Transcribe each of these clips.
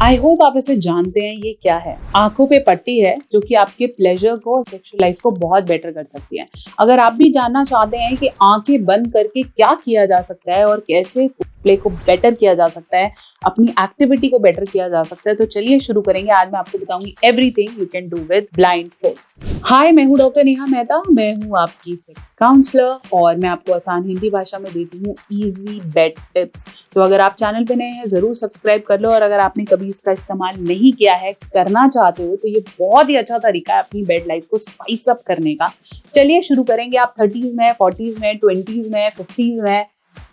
I hope आप इसे जानते हैं। ये क्या है? आंखों पे पट्टी है जो कि आपके प्लेजर को और सेक्सुअल लाइफ को बहुत बेटर कर सकती है। अगर आप भी जानना चाहते हैं कि आंखें बंद करके क्या किया जा सकता है और कैसे प्ले को बेटर किया जा सकता है, अपनी एक्टिविटी को बेटर किया जा सकता है, तो चलिए शुरू करेंगे। आज मैं आपको बताऊंगी everything you can do with blind fold. Hi, मैं हूँ डॉक्टर नेहा मेहता। मैं हूँ आपकी सेक्स काउंसलर और मैं आपको आसान हिंदी भाषा में देती हूँ इजी बेड टिप्स। तो अगर आप चैनल पे नए हैं जरूर सब्सक्राइब कर लो, और अगर आपने कभी इसका इस्तेमाल नहीं किया है, करना चाहते हो, तो ये बहुत ही अच्छा तरीका है अपनी बेड लाइफ को स्पाइस अप करने का। चलिए शुरू करेंगे। आप 30s में, 40s में, 20s में, 50s में,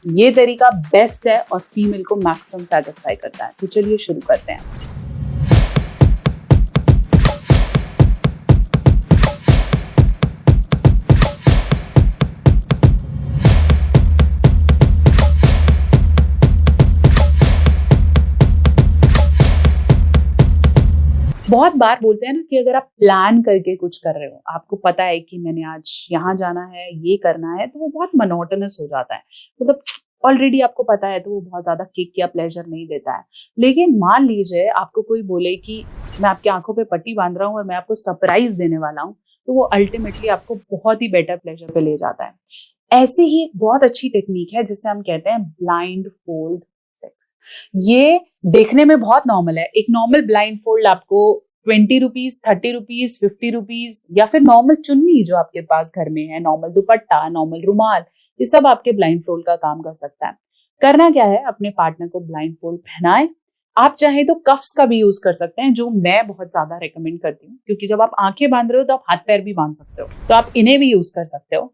ये तरीका बेस्ट है और फीमेल को मैक्सिमम सेटिस्फाई करता है। तो चलिए शुरू करते हैं। बहुत बार बोलते हैं ना कि अगर आप प्लान करके कुछ कर रहे हो, आपको पता है कि मैंने आज यहाँ जाना है, ये करना है, तो वो बहुत मोनोटोनस हो जाता है। मतलब ऑलरेडी आपको पता है, तो वो बहुत ज्यादा किक या प्लेजर नहीं देता है। लेकिन मान लीजिए आपको कोई बोले कि मैं आपकी आंखों पे पट्टी बांध रहा हूँ और मैं आपको सरप्राइज देने वाला हूँ, तो वो अल्टीमेटली आपको बहुत ही बेटर प्लेजर पे ले जाता है। ऐसी ही एक बहुत अच्छी टेक्निक है जिसे हम कहते हैं ब्लाइंड फोल्ड सेक्स। ये देखने में बहुत नॉर्मल है। एक नॉर्मल ब्लाइंड फोल्ड आपको 20 रुपीज, 30 रुपीज, 50 रुपीज, या फिर नॉर्मल चुन्नी जो आपके पास घर में है, नॉर्मल दुपट्टा, नॉर्मल रुमाल, ये सब आपके ब्लाइंड फोल्ड का काम कर सकता है। करना क्या है, अपने पार्टनर को ब्लाइंड फोल्ड पहनाए। आप चाहे तो कफ्स का भी यूज कर सकते हैं, जो मैं बहुत ज्यादा रेकमेंड करती हूँ, क्योंकि जब आप आंखें बांध रहे हो तो आप हाथ पैर भी बांध सकते हो, तो आप इन्हें भी यूज कर सकते हो।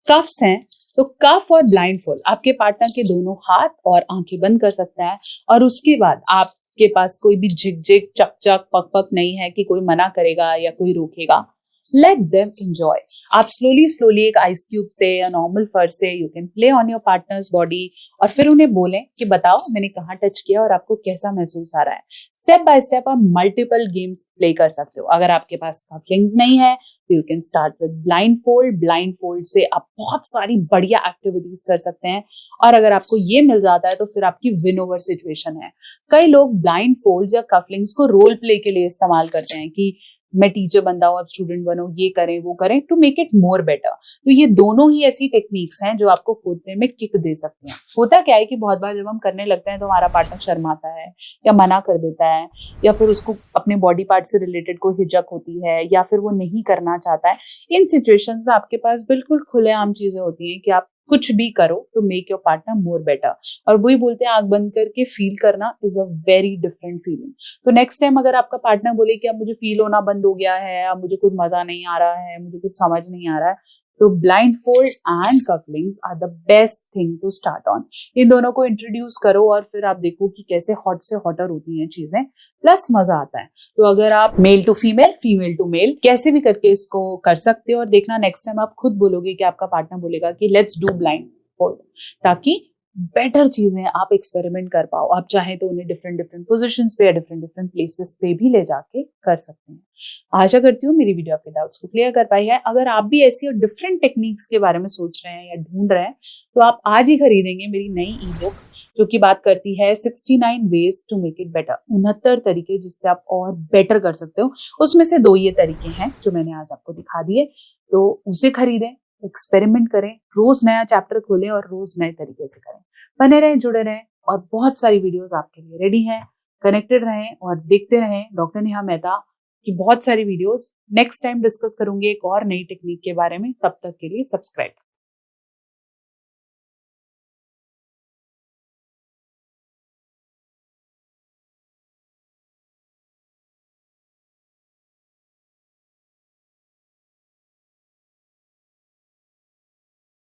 कफ्स हैं तो कफ और ब्लाइंड फोल्ड आपके पार्टनर के दोनों हाथ और आंखें बंद कर सकता है, और उसके बाद आपके पास कोई भी झिक झिक चक चक पक पक नहीं है कि कोई मना करेगा या कोई रोकेगा। Let them enjoy. आप स्लोली स्लोली एक आइस क्यूब से या नॉर्मल फर से you can play on your partners body, और फिर उन्हें बोलें कि बताओ मैंने कहाँ टच किया और आपको कैसा महसूस आ रहा है। स्टेप बाय स्टेप आप मल्टीपल गेम्स प्ले कर सकते हो। अगर आपके पास कफलिंग्स नहीं है तो you can start with blind fold. Blind fold से आप बहुत सारी बढ़िया एक्टिविटीज कर सकते हैं, और अगर आपको ये मिल जाता है तो फिर आपकी विन ओवर सिचुएशन है। कई लोग ब्लाइंड फोल्ड या कफलिंग्स को रोल प्ले के लिए इस्तेमाल करते हैं कि मैं टीचर बन रहा हूँ, अब स्टूडेंट बनो, ये करें वो करें, to make it more better. तो ये दोनों ही ऐसी टेक्निक्स हैं जो आपको खोदने में किक दे सकती हैं। होता क्या है कि बहुत बार जब हम करने लगते हैं तो हमारा पार्टनर शर्माता है या मना कर देता है, या फिर उसको अपने बॉडी पार्ट से रिलेटेड कोई हिचक होती है, या फिर वो नहीं करना चाहता है। इन सिचुएशंस में आपके पास बिल्कुल खुलेआम चीजें होती हैं कि आप कुछ भी करो to make your partner more better. और वही बोलते हैं, आंख बंद करके फील करना is a very different feeling. तो नेक्स्ट टाइम अगर आपका पार्टनर बोले कि अब मुझे फील होना बंद हो गया है, अब मुझे कुछ मजा नहीं आ रहा है, मुझे कुछ समझ नहीं आ रहा है, तो blind fold and couplings are the best thing to start on. इन दोनों को इंट्रोड्यूस करो और फिर आप देखो कि कैसे हॉट से हॉटर होती हैं चीजें, प्लस मजा आता है। तो अगर आप male to female, female to male, कैसे भी करके इसको कर सकते हो, और देखना नेक्स्ट टाइम आप खुद बोलोगे कि आपका पार्टनर बोलेगा कि लेट्स डू ब्लाइंड फोल्ड, ताकि बेटर चीजें आप एक्सपेरिमेंट कर पाओ। आप चाहें तो उन्हें डिफरेंट डिफरेंट पोजीशंस पे या डिफरेंट डिफरेंट प्लेसेस पे भी ले जाके कर सकते हैं। आशा करती हूँ मेरी वीडियो आपके डाउट्स को क्लियर कर पाई है। अगर आप भी ऐसी और डिफरेंट टेक्निक्स के बारे में सोच रहे हैं या ढूंढ रहे हैं, तो आप आज ही खरीदेंगे मेरी नई ई बुक, जो कि बात करती है 69 ways to make it better. 69 तरीके जिससे आप और बेटर कर सकते हो। उसमें से 2 ये तरीके हैं जो मैंने आज आपको दिखा दिए, तो उसे खरीदें, एक्सपेरिमेंट करें, रोज नया चैप्टर खोलें और रोज नए तरीके से करें। बने रहें, जुड़े रहें, और बहुत सारी वीडियोस आपके लिए रेडी हैं। कनेक्टेड रहें और देखते रहें डॉक्टर नेहा मेहता की बहुत सारी वीडियोस। नेक्स्ट टाइम डिस्कस करूंगी एक और नई टेक्निक के बारे में। तब तक के लिए सब्सक्राइब।